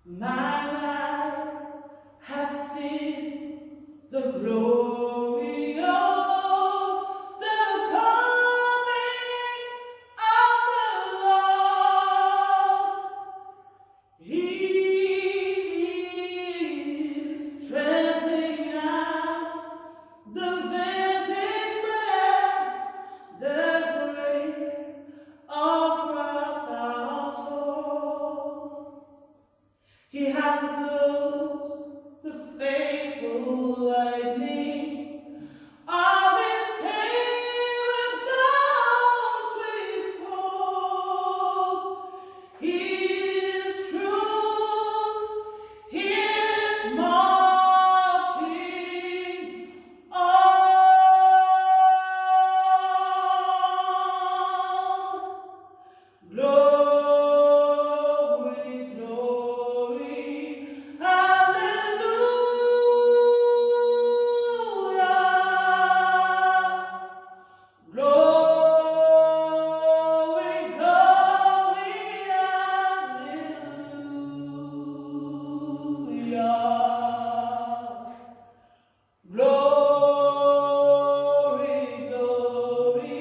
My eyes have seen the glory of the coming of the Lord. He is trembling at the vantage ground, the grace of wrath household. He hath closed the faithful lightning of his tale above with fold. His truth, his marching on. Glory, glory, hallelujah. Glory, glory, hallelujah. Glory, glory,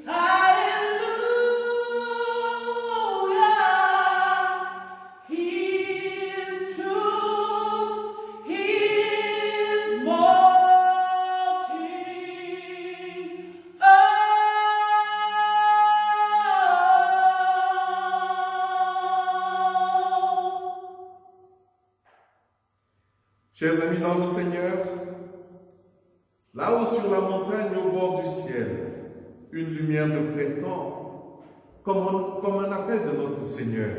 hallelujah. His truth, his marching on. Chers amis dans le Seigneur, là-haut sur la montagne au bord du ciel, une lumière de printemps, comme un appel de notre Seigneur.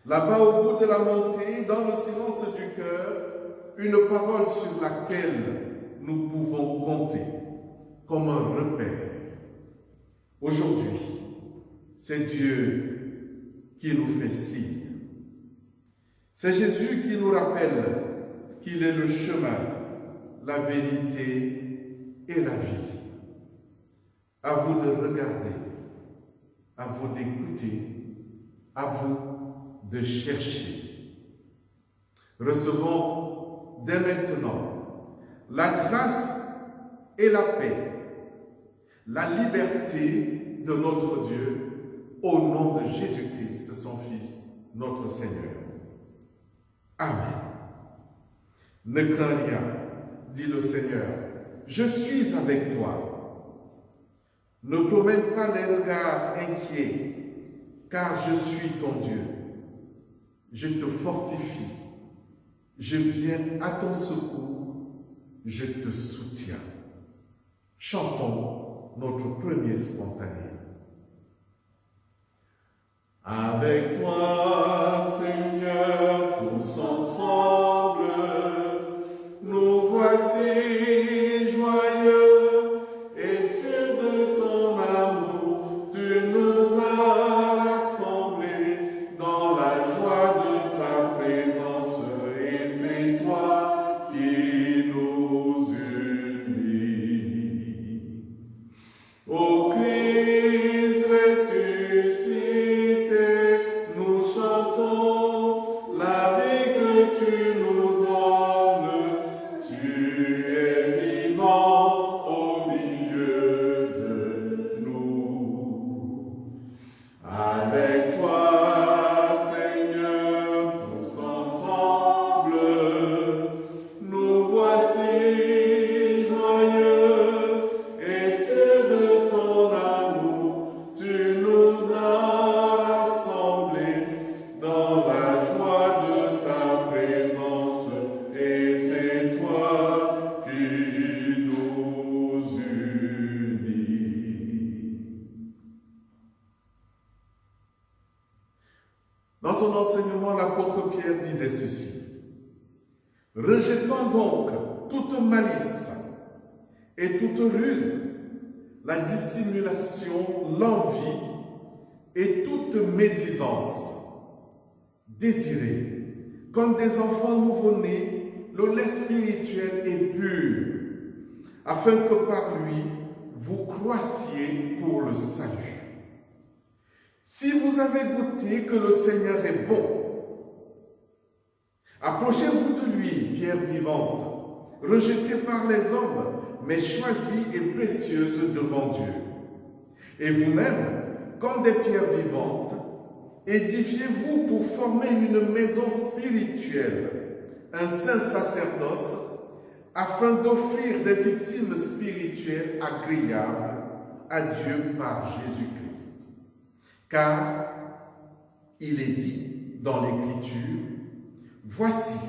Là-bas au bout de la montée, dans le silence du cœur, une parole sur laquelle nous pouvons compter, comme un repère. Aujourd'hui, c'est Dieu qui nous fait signe. C'est Jésus qui nous rappelle qu'il est le chemin, la vérité et la vie. À vous de regarder, à vous d'écouter, à vous de chercher. Recevons dès maintenant la grâce et la paix, la liberté de notre Dieu au nom de Jésus-Christ, son Fils, notre Seigneur. Amen. Ne crains rien, dit le Seigneur, je suis avec toi. Ne promène pas les regards inquiets, car je suis ton Dieu. Je te fortifie, je viens à ton secours, je te soutiens. Chantons notre premier spontané. Avec toi, Seigneur, tous ensemble, nous voici joyeux et sûrs de ton amour. Tu nous as rassemblés dans la joie de ta présence et c'est toi qui nous unis. Ô Christ ressuscité, nous chantons la vie que tu nous donnes. Tu es vivant au milieu de nous. Avec toi, Seigneur, tous ensemble, nous voici joyeux et sûrs de ton amour. Tu nous as rassemblés dans la joie de ta présence et c'est toi qui nous unis. Dans son enseignement, l'apôtre Pierre disait ceci: rejetant donc toute malice et toute ruse, la dissimulation, l'envie et toute médisance, désirez, comme des enfants nouveau-nés, le lait spirituel et pur, afin que par lui vous croissiez pour le salut. Si vous avez goûté que le Seigneur est bon, Approchez-vous de lui, pierre vivante, rejetée par les hommes, mais choisie et précieuse devant Dieu. Et vous-même, comme des pierres vivantes, édifiez-vous pour former une maison spirituelle, un saint sacerdoce, afin d'offrir des victimes spirituelles agréables à Dieu par Jésus-Christ. Car il est dit dans l'Écriture, « Voici,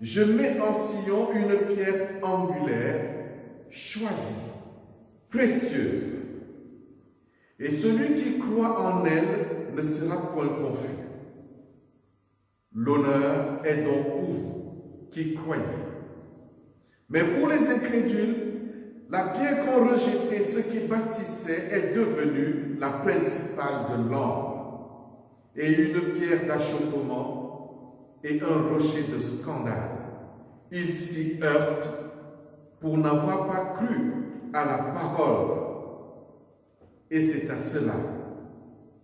je mets en Sion une pierre angulaire, choisie, précieuse, et celui qui croit en elle ne sera point confus. L'honneur est donc pour vous qui croyez. Mais pour les incrédules, la pierre qu'ont rejetée ceux qui bâtissaient est devenue la principale de l'angle, et une pierre d'achoppement et un rocher de scandale. Ils s'y heurtent pour n'avoir pas cru à la parole. Et c'est à cela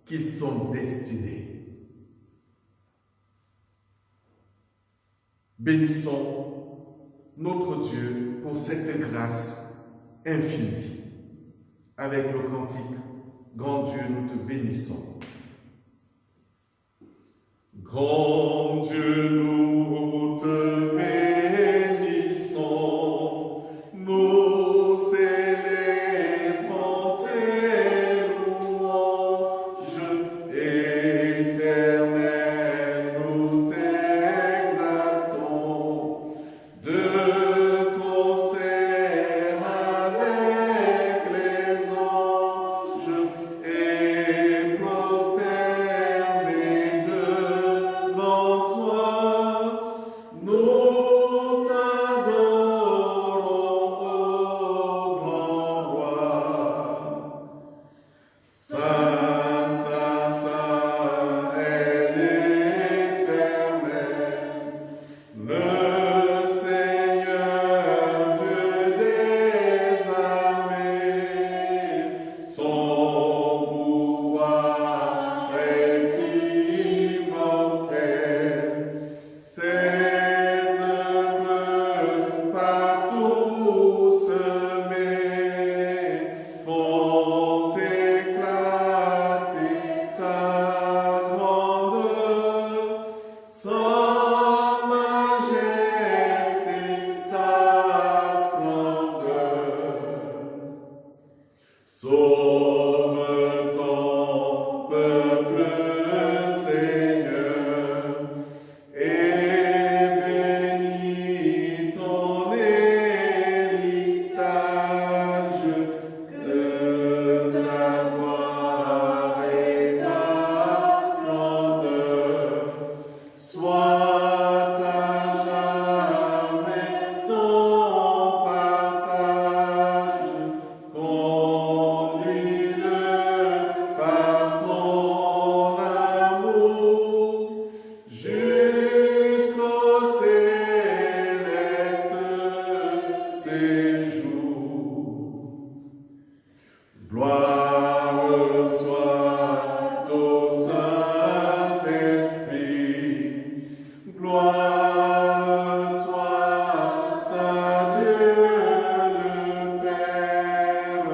qu'ils sont destinés. Bénissons notre Dieu pour cette grâce infinie. Avec le cantique, Grand Dieu, nous te bénissons. Grand Dieu, nous te bénissons. Nous célébrons tes louanges. Éternel, nous t'exaltons. De concert avec les anges et prosternés devant toi, nous t'adorons, ô grand roi. Saint, Saint, Saint est l'Éternel, le Seigneur Dieu des armées. Son pouvoir est immortel, ses œuvres partout semées font éclater sa grandeur, sa majesté, sa splendeur. Sauve ton peuple, Seigneur, et bénis ton héritage de ta gloire et ta splendeur. Soit à jamais son partage, conduis-le par ton amour jusqu'au céleste séjour. Gloire soit au Saint-Esprit, gloire soit à Dieu le Père,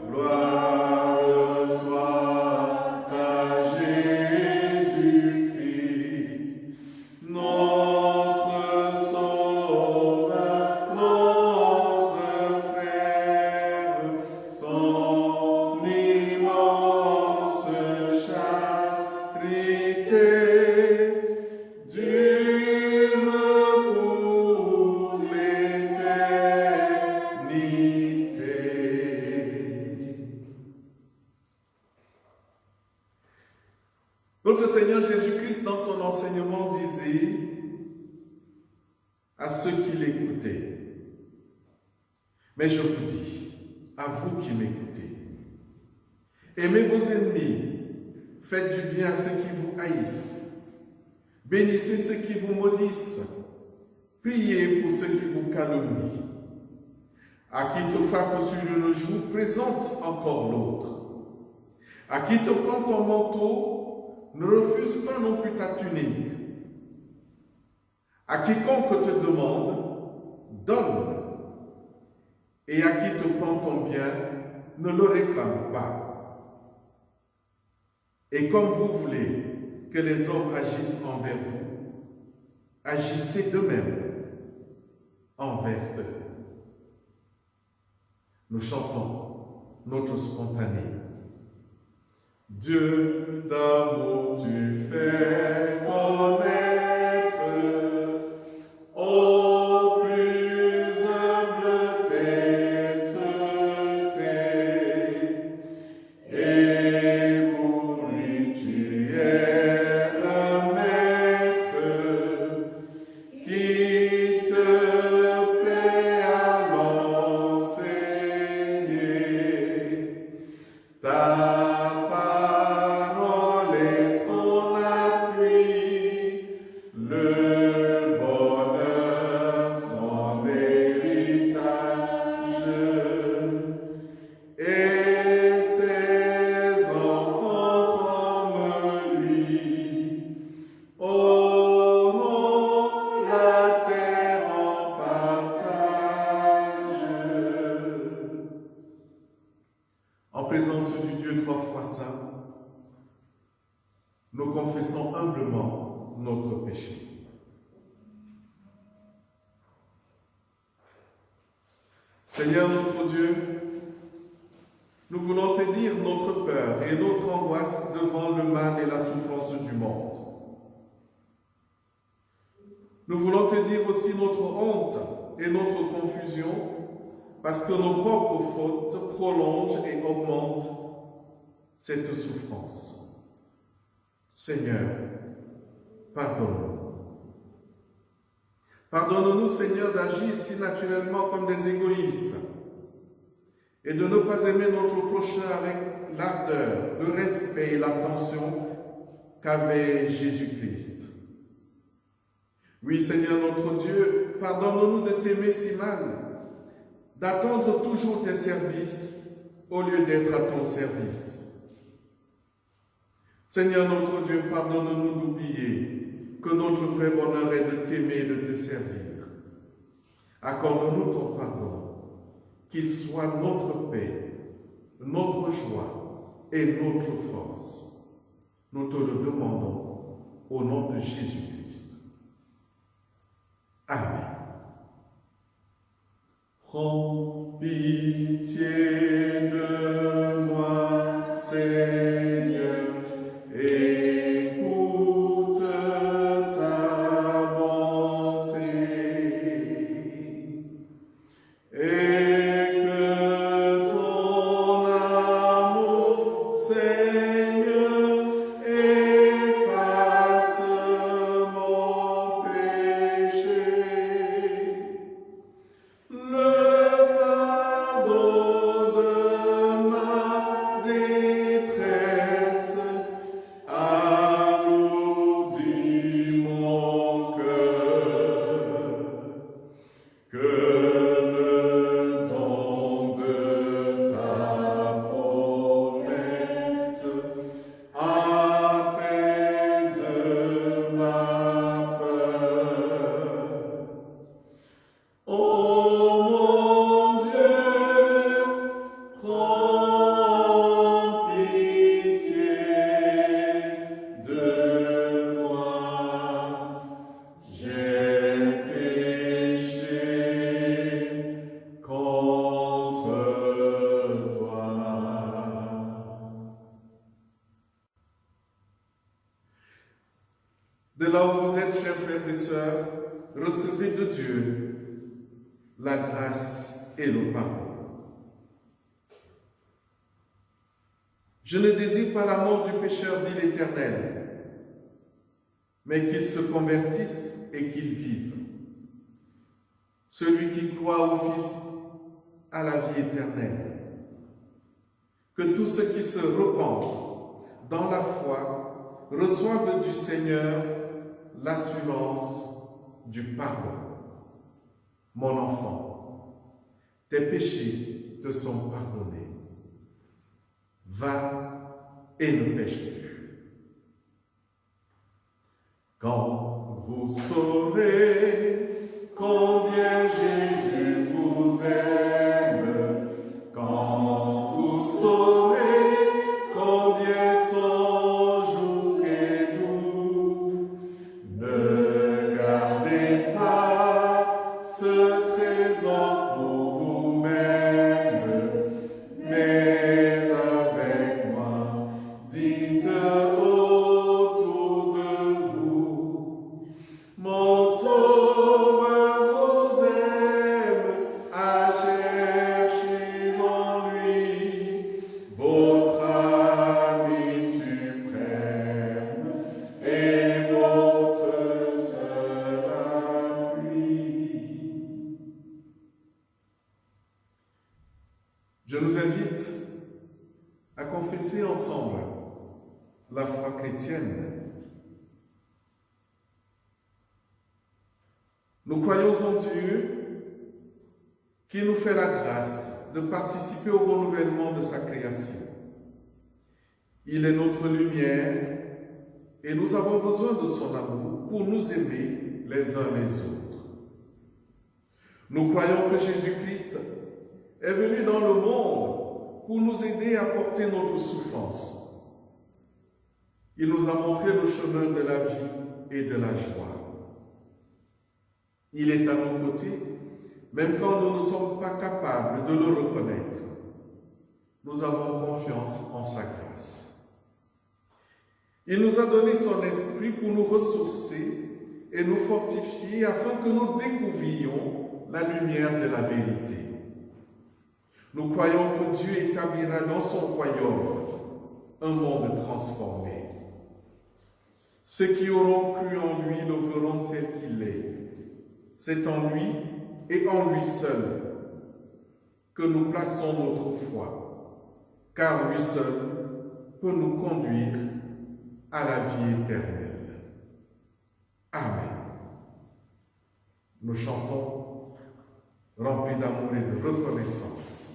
gloire soit à Jésus-Christ, notre Sauveur, notre frère, son immense charité dure pour l'éternité. Notre Seigneur Jésus-Christ, dans son enseignement, disait à ceux qui l'écoutaient, « Mais je vous dis, à vous qui m'écoutez, aimez vos ennemis, faites du bien à ceux qui vous haïssent, bénissez ceux qui vous maudissent, priez pour ceux qui vous calomnient. À qui te frappe sur le joue, présente encore l'autre. À qui te prend ton manteau, ne refuse pas non plus ta tunique. À quiconque te demande, donne. Et à qui te prend ton bien, ne le réclame pas. Et comme vous voulez que les hommes agissent envers vous, agissez de même envers eux. Nous chantons notre spontané. Dieu d'amour, tu fais connaître au plus humble tes secrets. Et pour lui tu es un maître qui te plaît à l'enseigner. Ta parole est son appui, le bonheur son héritage, et ses enfants comme lui auront la terre en partage. En présence du Dieu trois fois saint, nous confessons humblement notre péché. Seigneur notre Dieu, nous voulons te dire notre peur et notre angoisse devant le mal et la souffrance du monde. Nous voulons te dire aussi notre honte et notre confusion parce que nos propres fautes prolongent et augmentent cette souffrance. Seigneur, pardonne-nous. Pardonne-nous, Seigneur, d'agir si naturellement comme des égoïstes et de ne pas aimer notre prochain avec l'ardeur, le respect et l'attention qu'avait Jésus-Christ. Oui, Seigneur notre Dieu, pardonne-nous de t'aimer si mal, d'attendre toujours tes services au lieu d'être à ton service. Seigneur notre Dieu, pardonne-nous d'oublier que notre vrai bonheur est de t'aimer et de te servir. Accorde-nous ton pardon, qu'il soit notre paix, notre joie et notre force. Nous te le demandons au nom de Jésus-Christ. Amen. Prends pitié de moi, Seigneur, écoute ta bonté, et que ton amour, Seigneur, efface mon péché. Le fardeau de ma détresse alourdit mon cœur. Que le don de ta promesse apaise ma peur. Oh mon Dieu, prends pitié de moi. J'ai péché contre toi. De là où vous êtes, chers frères et sœurs, recevez de Dieu la grâce et le pardon. Je ne désire pas la mort du pécheur, dit l'Éternel, mais qu'il se convertisse et qu'il vive. Celui qui croit au Fils a la vie éternelle. Que tous ceux qui se repentent dans la foi reçoivent du Seigneur l'assurance du pardon. Mon enfant, tes péchés te sont pardonnés. Va et ne pêche plus. Quand vous saurez combien Jésus vous aime. Quand vous saurez combien son jour est doux, ne gardez pas ce trésor pour vous-même, mais avec moi, dites autour de vous, mon Sauveur vous aime, à chercher en lui votre ami suprême et votre seul appui. Je nous invite à confesser ensemble la foi chrétienne. Nous croyons en Dieu qui nous fait la grâce de participer au renouvellement de sa création. Il est notre lumière et nous avons besoin de son amour pour nous aimer les uns les autres. Nous croyons que Jésus-Christ est venu dans le monde pour nous aider à porter notre souffrance. Il nous a montré le chemin de la vie et de la joie. Il est à nos côtés, même quand nous ne sommes pas capables de le reconnaître. Nous avons confiance en sa grâce. Il nous a donné son esprit pour nous ressourcer et nous fortifier afin que nous découvrions la lumière de la vérité. Nous croyons que Dieu établira dans son royaume un monde transformé. Ceux qui auront cru en lui le verront tel qu'il est. C'est en lui et en lui seul que nous plaçons notre foi, car lui seul peut nous conduire à la vie éternelle. Amen. Nous chantons remplis d'amour et de reconnaissance.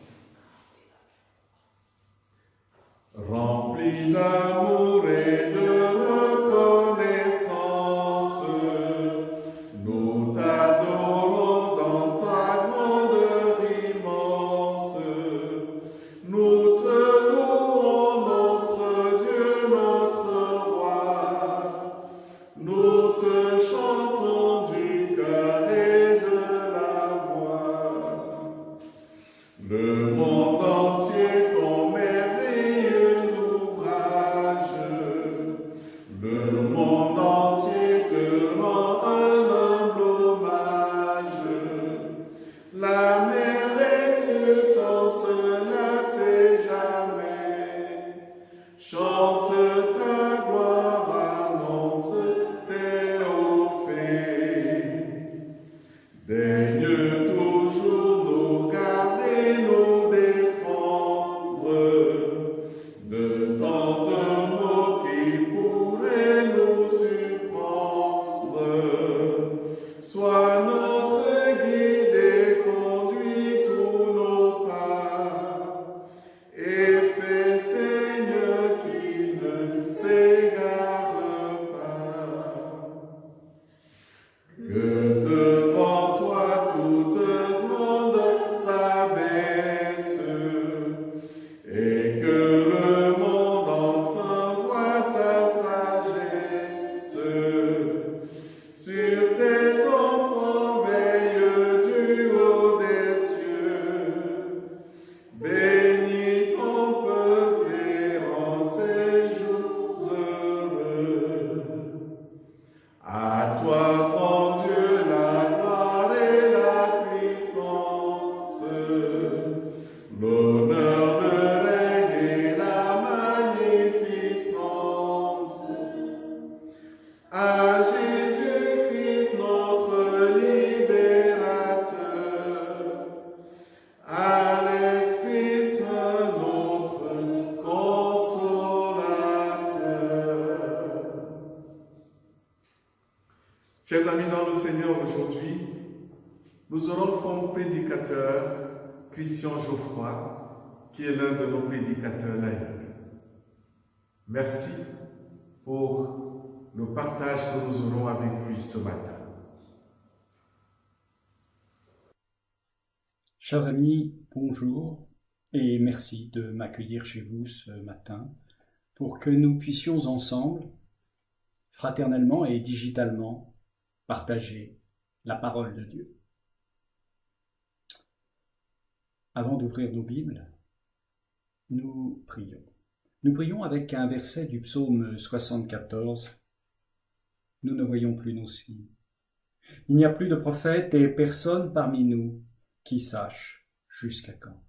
Remplis d'amour et de reconnaissance, nous t'adorons dans ta grandeur immense. Nous te louons, notre Dieu, notre roi. Nous te chantons du cœur et de la voix. Le monde entier ton merveilleux ouvrage. Le monde entier te rend un humble hommage. La mer et les cieux sans se lasser jamais. Chante ta gloire, annonce tes hauts faits. Daigne toujours nous garder, nous défendre de tant de maux qui pourraient nous surprendre. Sois notre guide et conduis tous nos pas, et fais, Seigneur, qu'ils ne s'égarent pas. Que devant toi toute grande s'abaisse, et que le monde enfin voit ta sagesse. Sur tes enfants veille du haut des cieux, bénis ton peuple et rends ses jours heureux. À toi, grand Dieu, la gloire et la puissance, l'honneur, le règne et la magnificence. À Jésus-Christ, notre libérateur, à l'Esprit Saint, notre consolateur. Chers amis dans le Seigneur, aujourd'hui, nous aurons comme prédicateur Christian Geoffroy, qui est l'un de nos prédicateurs laïcs. Merci pour le partage que nous aurons avec lui ce matin. Chers amis, bonjour et merci de m'accueillir chez vous ce matin pour que nous puissions ensemble, fraternellement et digitalement, partager la parole de Dieu. Avant d'ouvrir nos Bibles, nous prions. Nous prions avec un verset du psaume 74. Nous ne voyons plus nos signes. Il n'y a plus de prophètes et personne parmi nous qui sache jusqu'à quand.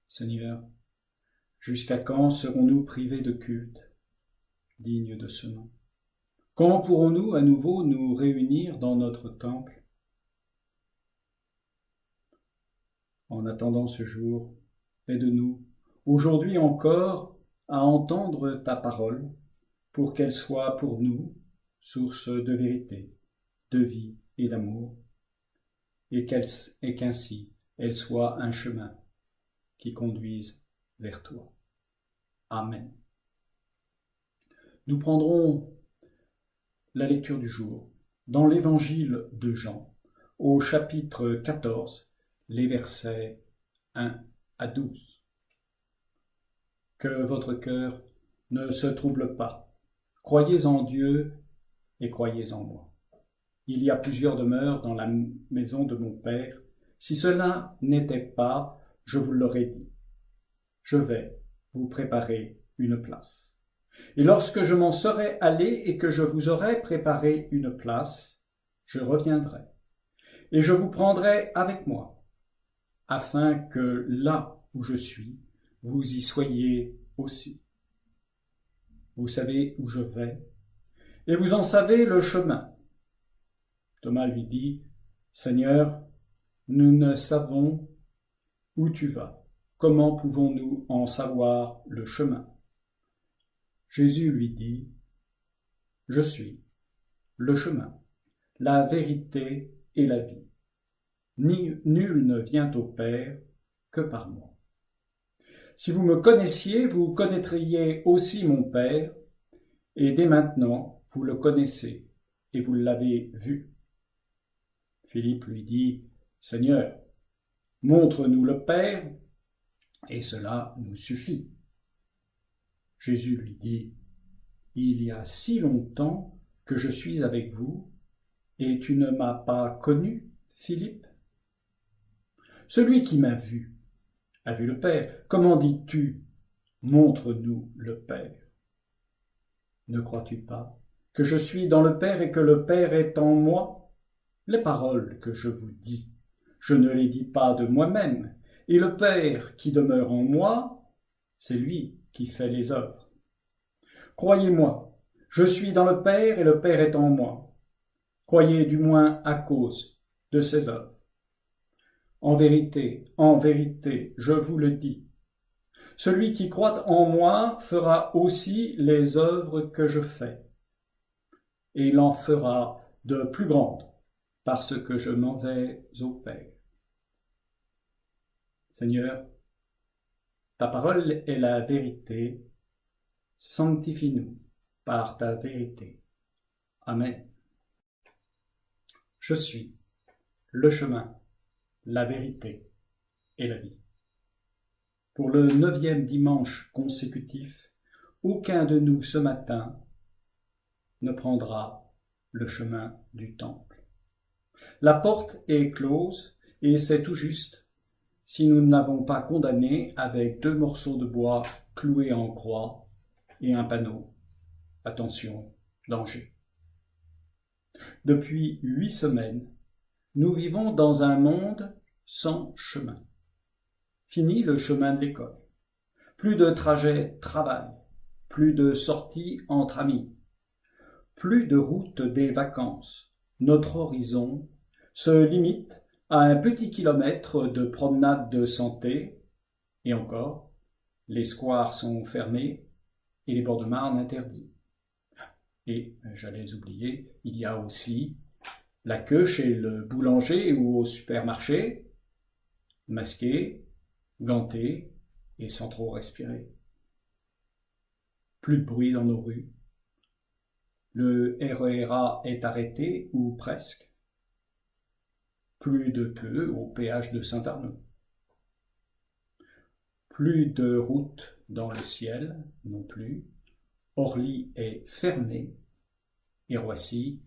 Seigneur, jusqu'à quand serons-nous privés de culte digne de ce nom? Quand pourrons-nous à nouveau nous réunir dans notre temple? En attendant ce jour, aide-nous, aujourd'hui encore, à entendre ta parole, pour qu'elle soit pour nous source de vérité, de vie et d'amour, et qu'ainsi elle soit un chemin qui conduise vers toi. Amen. Nous prendrons la lecture du jour dans l'évangile de Jean, au chapitre 14, les versets 1 à 12. Que votre cœur ne se trouble pas. Croyez en Dieu et croyez en moi. Il y a plusieurs demeures dans la maison de mon Père. Si cela n'était pas, je vous l'aurais dit. Je vais vous préparer une place. Et lorsque je m'en serai allé et que je vous aurai préparé une place, je reviendrai. Et je vous prendrai avec moi, afin que là où je suis, vous y soyez aussi. Vous savez où je vais, et vous en savez le chemin. Thomas lui dit, « Seigneur, nous ne savons où tu vas. Comment pouvons-nous en savoir le chemin ?» Jésus lui dit, « Je suis le chemin, la vérité et la vie. Nul ne vient au Père que par moi. Si vous me connaissiez, vous connaîtriez aussi mon Père, et dès maintenant vous le connaissez et vous l'avez vu. » Philippe lui dit, « Seigneur, montre-nous le Père, et cela nous suffit. » Jésus lui dit, « Il y a si longtemps que je suis avec vous, et tu ne m'as pas connu, Philippe? Celui qui m'a vu a vu le Père. Comment dis-tu, montre-nous le Père? Ne crois-tu pas que je suis dans le Père et que le Père est en moi? Les paroles que je vous dis, je ne les dis pas de moi-même, et le Père qui demeure en moi, c'est lui qui fait les œuvres. Croyez-moi, je suis dans le Père et le Père est en moi. Croyez du moins à cause de ses œuvres. En vérité, je vous le dis, celui qui croit en moi fera aussi les œuvres que je fais, et il en fera de plus grandes, parce que je m'en vais au Père. Seigneur, ta parole est la vérité, sanctifie-nous par ta vérité. Amen. Je suis le chemin, la vérité et la vie. Pour le 9e dimanche consécutif, aucun de nous ce matin ne prendra le chemin du temple. La porte est close et c'est tout juste si nous ne l'avons pas condamné avec 2 morceaux de bois cloués en croix et un panneau. Attention, danger. Depuis 8 semaines, nous vivons dans un monde sans chemin. Fini le chemin de l'école. Plus de trajet travail, plus de sorties entre amis, plus de route des vacances. Notre horizon se limite à un petit kilomètre de promenade de santé, et encore, les squares sont fermés et les bords de Marne interdits. Et, j'allais oublier, il y a aussi la queue chez le boulanger ou au supermarché, masqué, ganté et sans trop respirer. Plus de bruit dans nos rues, Le RERA est arrêté, ou presque. Plus de queue au péage de Saint-Arnaud. Plus de route dans le ciel, non plus. Orly est fermé et Roissy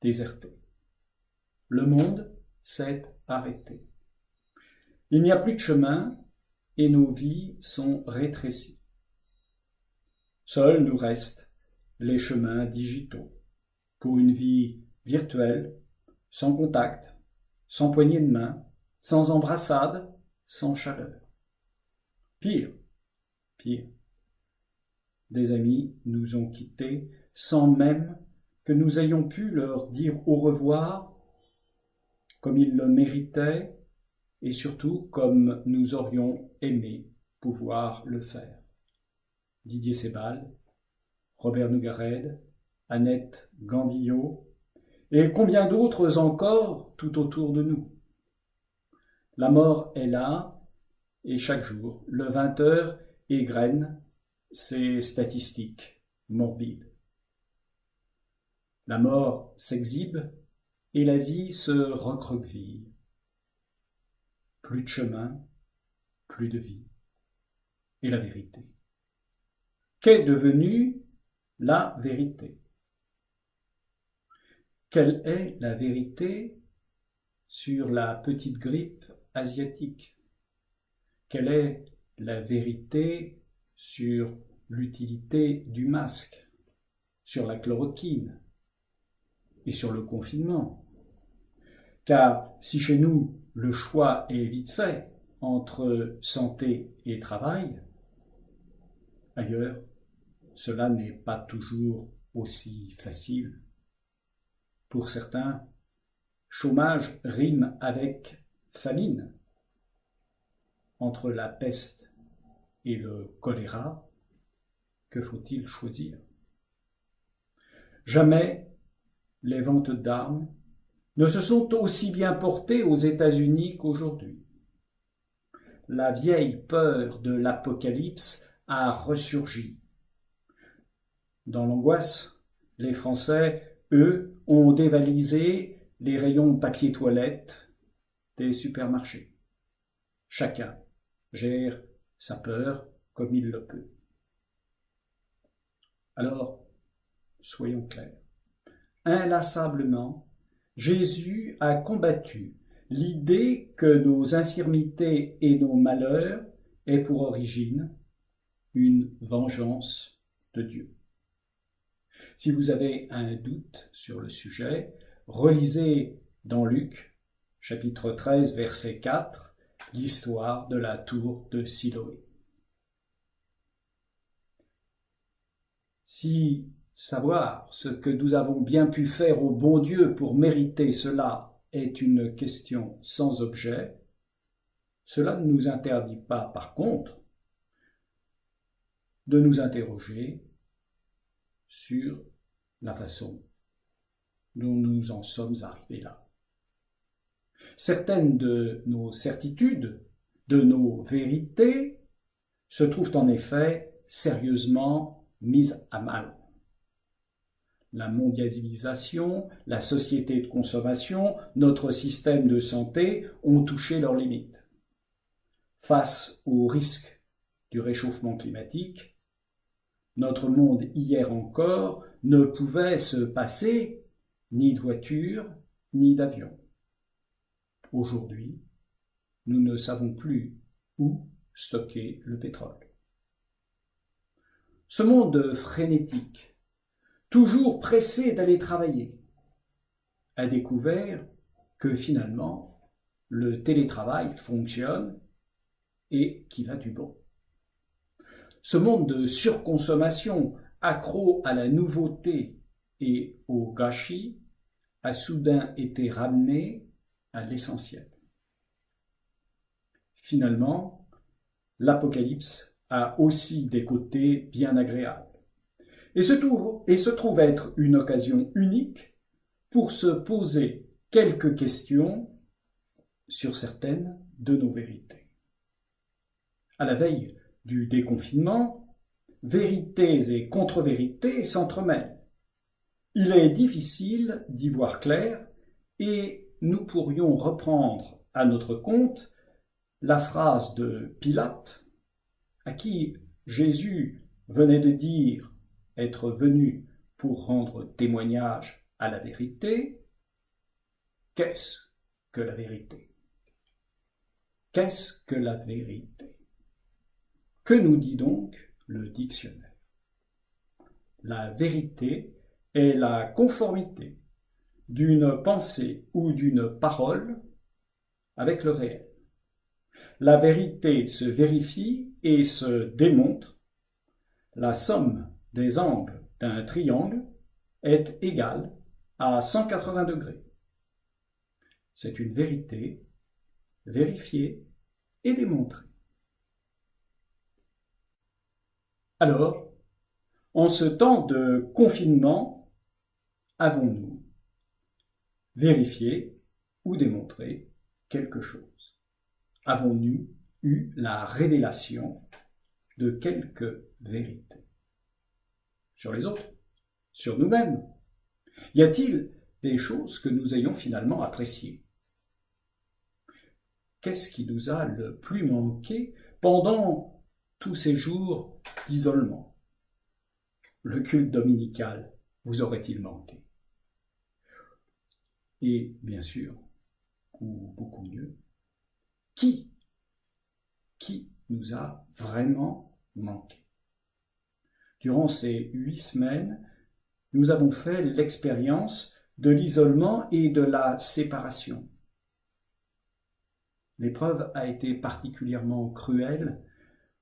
déserté. Le monde s'est arrêté. Il n'y a plus de chemin et nos vies sont rétrécies. Seuls nous restent les chemins digitaux pour une vie virtuelle, sans contact, sans poignée de main, sans embrassade, sans chaleur. Pire, des amis nous ont quittés sans même que nous ayons pu leur dire au revoir comme ils le méritaient et surtout comme nous aurions aimé pouvoir le faire. Didier Sebal, Robert Nougared, Annette Gandillot et combien d'autres encore tout autour de nous. La mort est là et chaque jour, le 20h égrène ses statistiques morbides. La mort s'exhibe et la vie se recroqueville. Plus de chemin, plus de vie. Et la vérité. Qu'est devenue la vérité? Quelle est la vérité sur la petite grippe asiatique? Quelle est la vérité sur l'utilité du masque, sur la chloroquine et sur le confinement? Car si chez nous, le choix est vite fait entre santé et travail, ailleurs, cela n'est pas toujours aussi facile. Pour certains, chômage rime avec famine. Entre la peste et le choléra, que faut-il choisir? Jamais les ventes d'armes ne se sont aussi bien portées aux États-Unis qu'aujourd'hui. La vieille peur de l'apocalypse a ressurgi. Dans l'angoisse, les Français, eux, ont dévalisé les rayons papier toilette des supermarchés. Chacun gère sa peur comme il le peut. Alors, soyons clairs. Inlassablement, Jésus a combattu l'idée que nos infirmités et nos malheurs aient pour origine une vengeance de Dieu. Si vous avez un doute sur le sujet, relisez dans Luc, chapitre 13, verset 4, l'histoire de la tour de Siloé. Si savoir ce que nous avons bien pu faire au bon Dieu pour mériter cela est une question sans objet, cela ne nous interdit pas, par contre, de nous interroger sur la façon dont nous en sommes arrivés là. Certaines de nos certitudes, de nos vérités, se trouvent en effet sérieusement mises à mal. La mondialisation, la société de consommation, notre système de santé ont touché leurs limites. Face au risque du réchauffement climatique, notre monde, hier encore, ne pouvait se passer ni de voiture, ni d'avion. Aujourd'hui, nous ne savons plus où stocker le pétrole. Ce monde frénétique, toujours pressé d'aller travailler, a découvert que finalement, le télétravail fonctionne et qu'il a du bon. Ce monde de surconsommation, accro à la nouveauté et au gâchis, a soudain été ramené à l'essentiel. Finalement, l'Apocalypse a aussi des côtés bien agréables et se trouve être une occasion unique pour se poser quelques questions sur certaines de nos vérités. À la veille du déconfinement, vérités et contre-vérités s'entremêlent. Il est difficile d'y voir clair et nous pourrions reprendre à notre compte la phrase de Pilate, à qui Jésus venait de dire être venu pour rendre témoignage à la vérité. Qu'est-ce que la vérité? Qu'est-ce que la vérité? Que nous dit donc le dictionnaire? La vérité est la conformité d'une pensée ou d'une parole avec le réel. La vérité se vérifie et se démontre. La somme des angles d'un triangle est égale à 180 degrés. C'est une vérité vérifiée et démontrée. Alors, en ce temps de confinement, avons-nous vérifié ou démontré quelque chose? Avons-nous eu la révélation de quelque vérité? Sur les autres? Sur nous-mêmes? Y a-t-il des choses que nous ayons finalement appréciées? Qu'est-ce qui nous a le plus manqué pendant tous ces jours d'isolement? Le culte dominical vous aurait-il manqué? Et bien sûr, ou beaucoup mieux, qui nous a vraiment manqué? Durant ces 8 semaines, nous avons fait l'expérience de l'isolement et de la séparation. L'épreuve a été particulièrement cruelle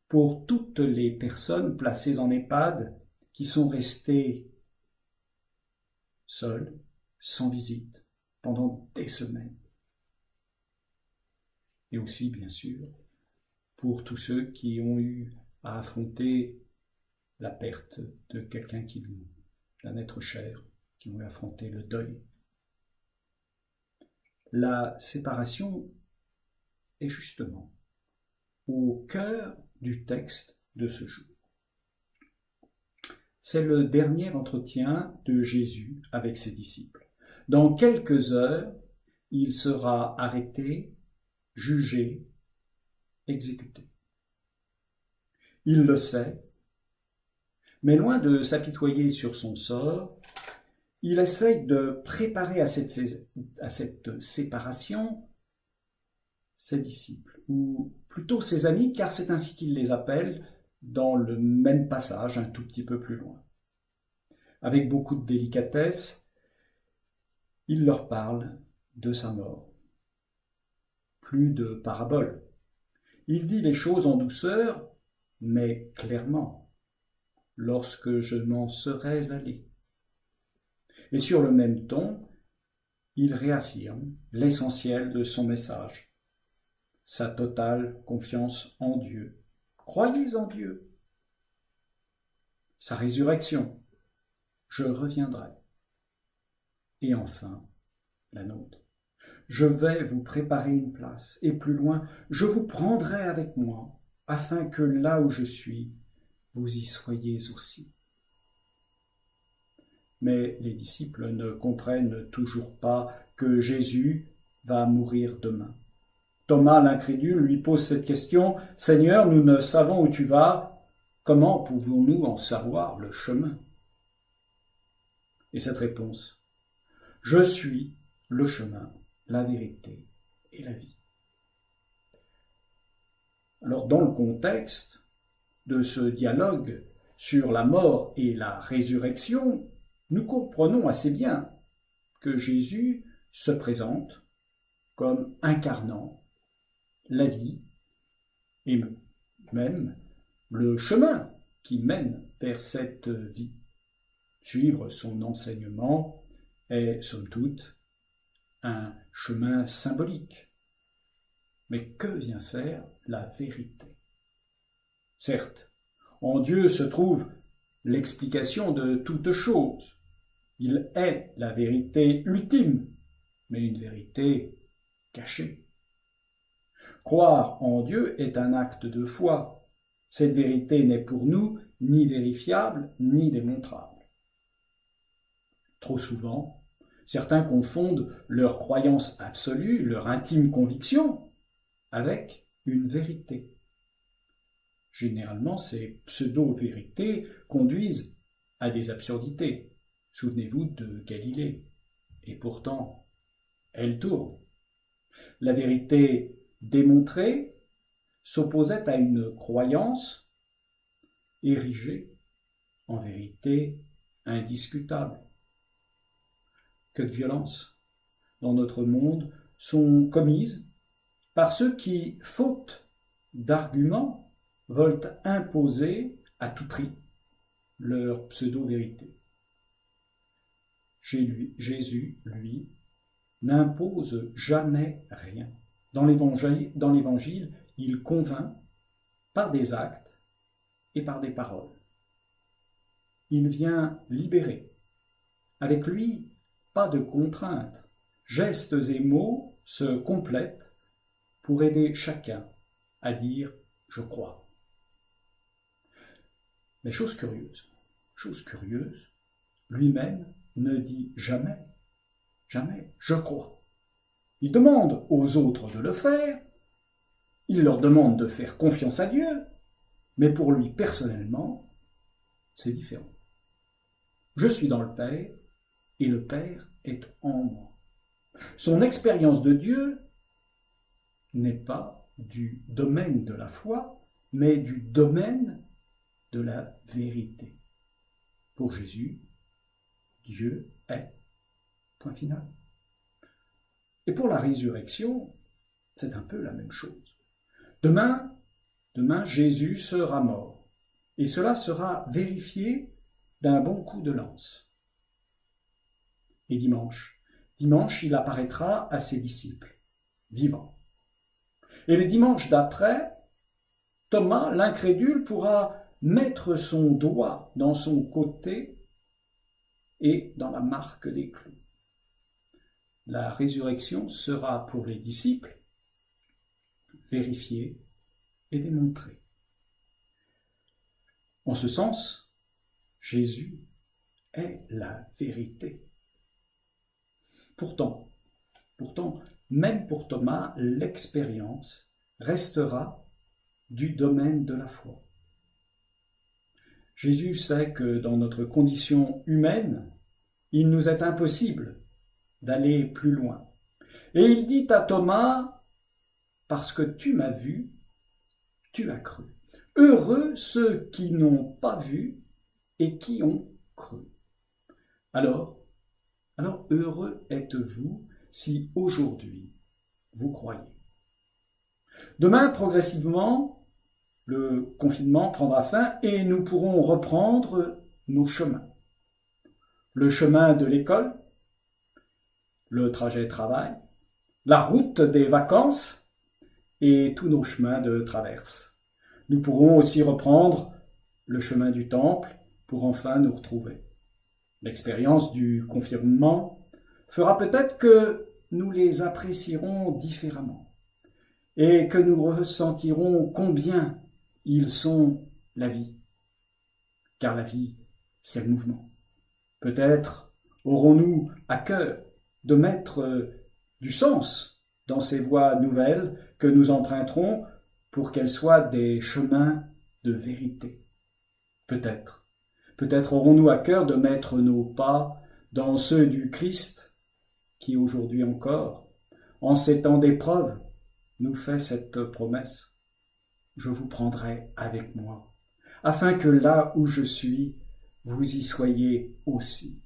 pour toutes les personnes placées en EHPAD qui sont restées seules, sans visite, pendant des semaines. Et aussi, bien sûr, pour tous ceux qui ont eu à affronter la perte de quelqu'un d'un être cher, qui ont eu à affronter le deuil. La séparation est justement au cœur du texte de ce jour. C'est le dernier entretien de Jésus avec ses disciples. Dans quelques heures, il sera arrêté, jugé, exécuté. Il le sait, mais loin de s'apitoyer sur son sort, il essaye de préparer à cette séparation ses disciples, ou plutôt ses amis, car c'est ainsi qu'il les appelle dans le même passage, un tout petit peu plus loin. Avec beaucoup de délicatesse, il leur parle de sa mort. Plus de paraboles. Il dit les choses en douceur, mais clairement, lorsque je m'en serais allé. Et sur le même ton, il réaffirme l'essentiel de son message, sa totale confiance en Dieu. Croyez en Dieu. Sa résurrection, je reviendrai. Et enfin, la nôtre. Je vais vous préparer une place, et plus loin, je vous prendrai avec moi, afin que là où je suis, vous y soyez aussi. Mais les disciples ne comprennent toujours pas que Jésus va mourir demain. Thomas, l'incrédule, lui pose cette question, « Seigneur, nous ne savons où tu vas, comment pouvons-nous en savoir le chemin ?» Et cette réponse, « Je suis le chemin, la vérité et la vie. » Alors, dans le contexte de ce dialogue sur la mort et la résurrection, nous comprenons assez bien que Jésus se présente comme incarnant la vie et même le chemin qui mène vers cette vie. Suivre son enseignement est, somme toute, un chemin symbolique. Mais que vient faire la vérité? Certes, en Dieu se trouve l'explication de toute chose. Il est la vérité ultime, mais une vérité cachée. Croire en Dieu est un acte de foi. Cette vérité n'est pour nous ni vérifiable ni démontrable. Trop souvent, certains confondent leur croyance absolue, leur intime conviction, avec une vérité. Généralement, ces pseudo-vérités conduisent à des absurdités. Souvenez-vous de Galilée. Et pourtant, elles tournent. La vérité démontrée s'opposait à une croyance érigée en vérité indiscutable. Que de violence dans notre monde sont commises par ceux qui, faute d'arguments, veulent imposer à tout prix leur pseudo-vérité. Jésus, lui, n'impose jamais rien. Dans l'Évangile, il convainc par des actes et par des paroles. Il vient libérer. Avec lui, pas de contraintes. Gestes et mots se complètent pour aider chacun à dire « je crois ». Mais chose curieuse, lui-même ne dit jamais « je crois ». Il demande aux autres de le faire, il leur demande de faire confiance à Dieu, mais pour lui personnellement, c'est différent. Je suis dans le Père et le Père est en moi. Son expérience de Dieu n'est pas du domaine de la foi, mais du domaine de la vérité. Pour Jésus, Dieu est. Point final. Et pour la résurrection, c'est un peu la même chose. Demain, Jésus sera mort, et cela sera vérifié d'un bon coup de lance. Et dimanche, il apparaîtra à ses disciples, vivants. Et le dimanche d'après, Thomas, l'incrédule, pourra mettre son doigt dans son côté et dans la marque des clous. La résurrection sera pour les disciples vérifiée et démontrée. En ce sens, Jésus est la vérité. Pourtant, même pour Thomas, l'expérience restera du domaine de la foi. Jésus sait que dans notre condition humaine, il nous est impossible d'aller plus loin. Et il dit à Thomas, « Parce que tu m'as vu, tu as cru. Heureux ceux qui n'ont pas vu et qui ont cru. » Alors heureux êtes-vous si aujourd'hui vous croyez. Demain, progressivement, le confinement prendra fin et nous pourrons reprendre nos chemins. Le chemin de l'école, le trajet travail, la route des vacances et tous nos chemins de traverse. Nous pourrons aussi reprendre le chemin du temple pour enfin nous retrouver. L'expérience du confinement fera peut-être que nous les apprécierons différemment et que nous ressentirons combien ils sont la vie. Car la vie, c'est le mouvement. Peut-être aurons-nous à cœur de mettre du sens dans ces voies nouvelles que nous emprunterons pour qu'elles soient des chemins de vérité. Peut-être aurons-nous à cœur de mettre nos pas dans ceux du Christ qui aujourd'hui encore, en ces temps d'épreuve, nous fait cette promesse. Je vous prendrai avec moi, afin que là où je suis, vous y soyez aussi.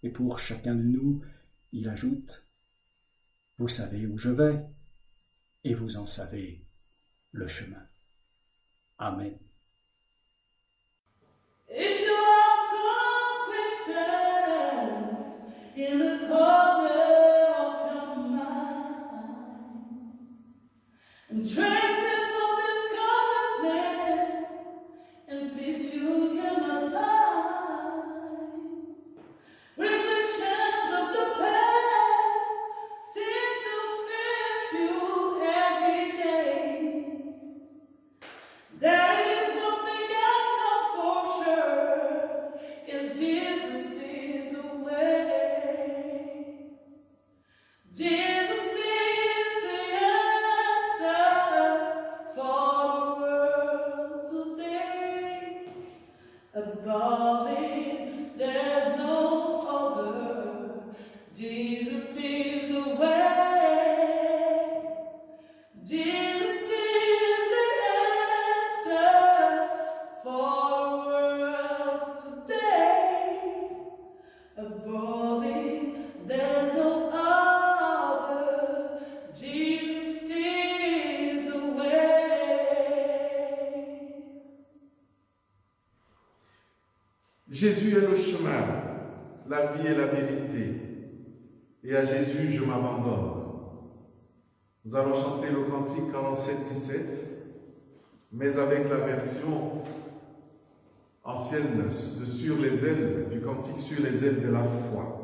Et pour chacun de nous, il ajoute, vous savez où je vais, et vous en savez le chemin. Amen. If you are some Christians in the corner of your mind, and traces of discouragement and peace you cannot find, reflections of the past seem to face you every day. There is vie et la vérité. Et à Jésus, je m'abandonne. Nous allons chanter le cantique 47-17, mais avec la version ancienne de Sur les ailes, du cantique Sur les ailes de la foi.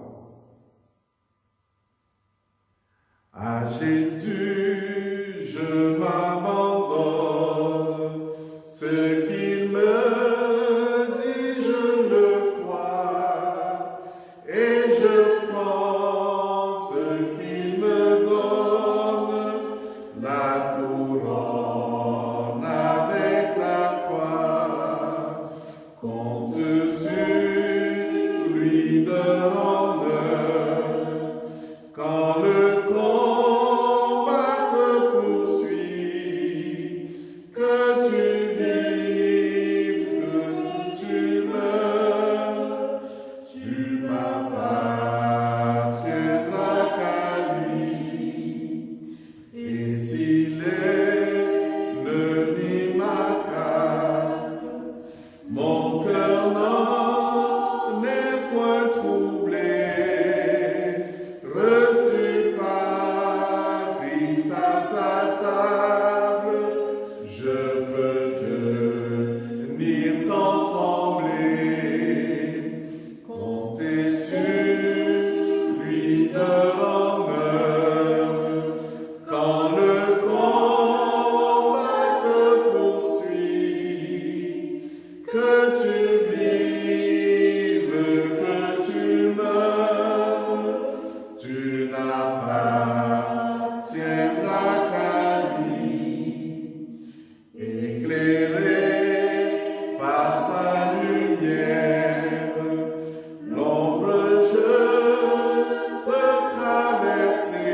À Jésus, je m'abandonne, ce qu'il me dit, je le crois, et je prends ce qu'il me donne, la couronne avec la croix, compte sur lui de l'honneur, quand le combat se poursuit, que tu vives, que tu meurs, tu m'appartiendras qu'à lui. Et si l'ennemi m'accable, mon cœur n'en est point troublé. Reçu par Christ à sa table, je peux tenir sans trembler, compter sur lui de l'honneur, quand le combat se poursuit, que tu vives, que tu meurs, tu n'appartiendras qu'à lui, éclairé par sa lumière, l'ombre je peux traverser,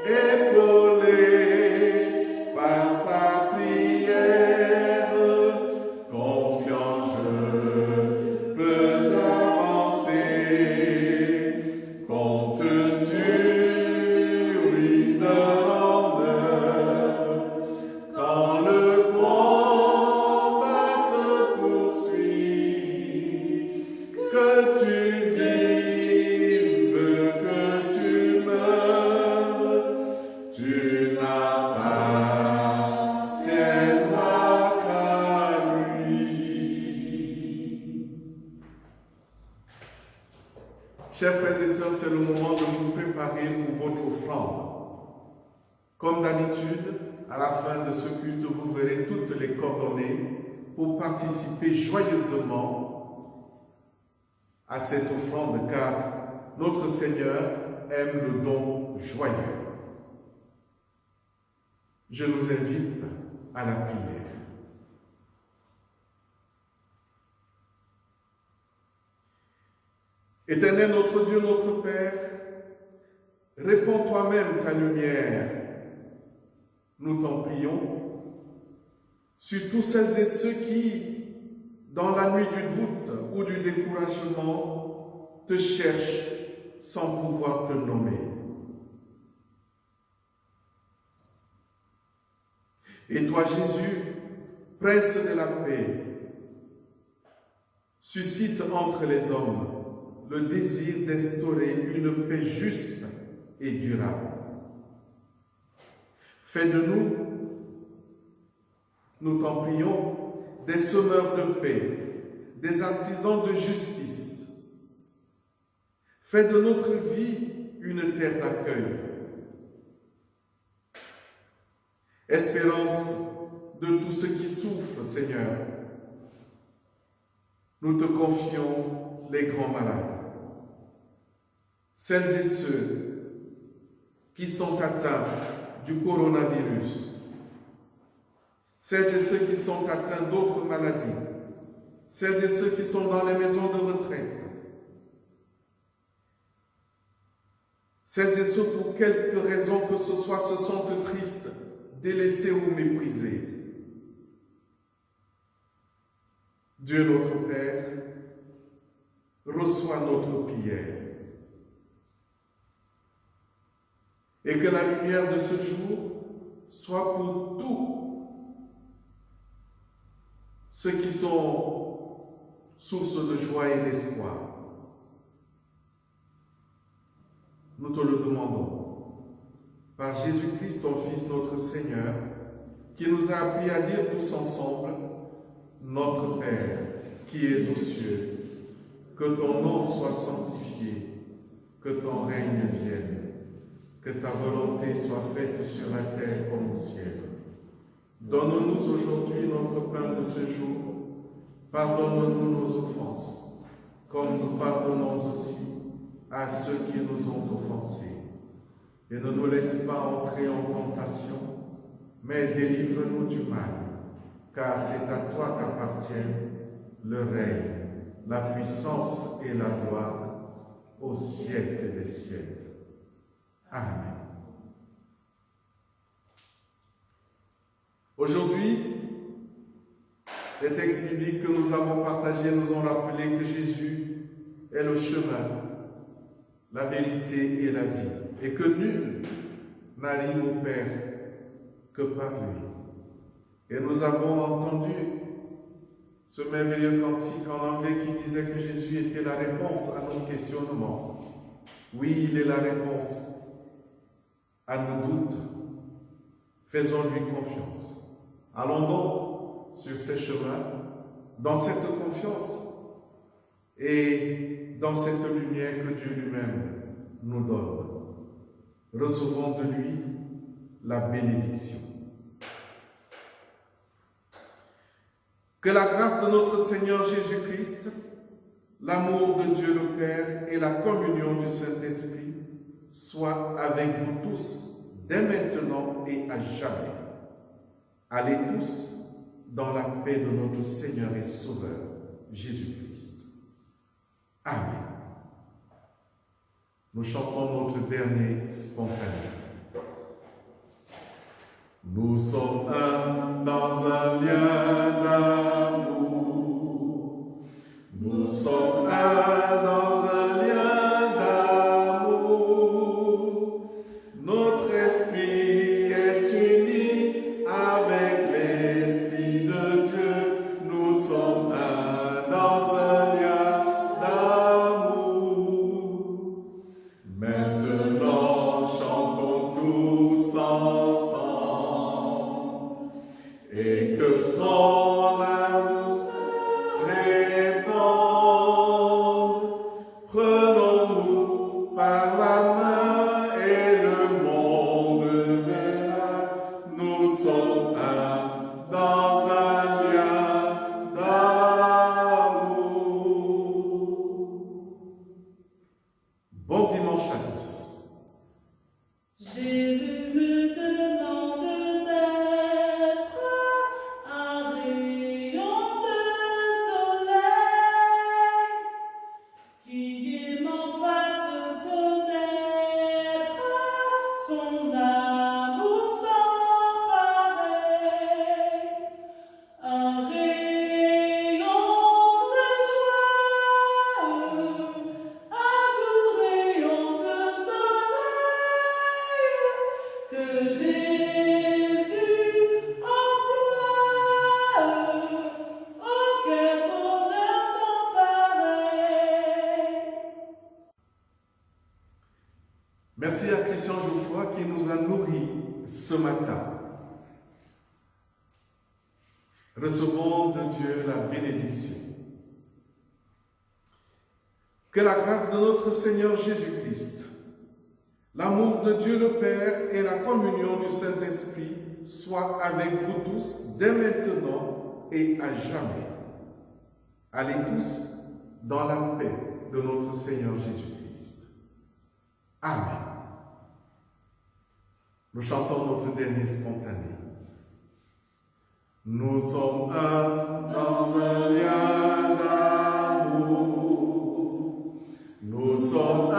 épaulé par sa prière, confiant je peux avancer, compte sur lui de l'honneur, quand le combat se poursuit, que tu vives, que tu meurs, tu n'appartiendras qu'à lui. Chers frères et sœurs, c'est le moment de vous préparer pour votre offrande. Comme d'habitude, à la fin de ce culte, vous verrez toutes les coordonnées pour participer joyeusement à cette offrande, car notre Seigneur aime le don joyeux. Je nous invite à la prière. Éternel notre Dieu, notre Père, répands toi-même ta lumière, nous t'en prions, sur tous celles et ceux qui, dans la nuit du doute ou du découragement, te cherchent sans pouvoir te nommer. Et toi, Jésus, Prince de la paix, suscite entre les hommes le désir d'instaurer une paix juste et durable. Fais de nous, nous t'en prions, des semeurs de paix, des artisans de justice. Fais de notre vie une terre d'accueil. Espérance de tous ceux qui souffrent, Seigneur. Nous te confions les grands malades. Celles et ceux qui sont atteints du coronavirus, celles et ceux qui sont atteints d'autres maladies, celles et ceux qui sont dans les maisons de retraite, celles et ceux pour quelque raison que ce soit se sentent tristes, délaissés ou méprisés. Dieu notre Père, reçois notre prière. Et que la lumière de ce jour soit pour tous ceux qui sont source de joie et d'espoir. nous te le demandons. Par Jésus-Christ, ton Fils, notre Seigneur, qui nous a appris à dire tous ensemble, Notre Père, qui es aux cieux, que ton nom soit sanctifié, que ton règne vienne, que ta volonté soit faite sur la terre comme au ciel. Donne-nous aujourd'hui notre pain de ce jour. Pardonne-nous nos offenses, comme nous pardonnons aussi à ceux qui nous ont offensés. Et ne nous laisse pas entrer en tentation, mais délivre-nous du mal, car c'est à toi qu'appartiennent le règne, la puissance et la gloire au siècle des siècles. Amen. Aujourd'hui, les textes bibliques que nous avons partagés nous ont rappelé que Jésus est le chemin, la vérité et la vie, et que nul n'arrive au Père que par lui. Et nous avons entendu ce merveilleux cantique en anglais qui disait que Jésus était la réponse à nos questionnements. Oui, il est la réponse à nos doutes. Faisons-lui confiance. Allons donc sur ces chemins, dans cette confiance et dans cette lumière que Dieu lui-même nous donne. Recevons de lui la bénédiction. Que la grâce de notre Seigneur Jésus-Christ, l'amour de Dieu le Père et la communion du Saint-Esprit soient avec vous tous, dès maintenant et à jamais. Allez tous dans la paix de notre Seigneur et Sauveur, Jésus-Christ. Amen. Nous chantons notre dernier spontané. Nous sommes un dans un lien d'amour. Nous sommes un dans un lien d'amour. Notre esprit est uni avec l'Esprit de Dieu. Nous sommes un dans un lien d'amour. Maintenant, chantons tous ensemble et que son amour se répande. Prenons-nous par la main et le monde verra. Nous sommes un dans un lien d'amour. Bon dimanche à tous. Jésus me demande d'être un rayon de soleil qui m'en fasse connaître son amour sans pareil. Un rayon de joie, un doux rayon de soleil que Jésus emploie. Oh, quel bonheur sans pareil! Merci à Christian Geoffroy qui nous a nourris ce matin. Recevons de Dieu la bénédiction. Que la grâce de notre Seigneur Jésus-Christ, l'amour de Dieu le Père et la communion du Saint-Esprit soient avec vous tous dès maintenant et à jamais. Allez tous dans la paix de notre Seigneur Jésus-Christ. Amen. Nous chantons notre dernier spontané. Nous sommes un dans un lien d'amour. Nous sommes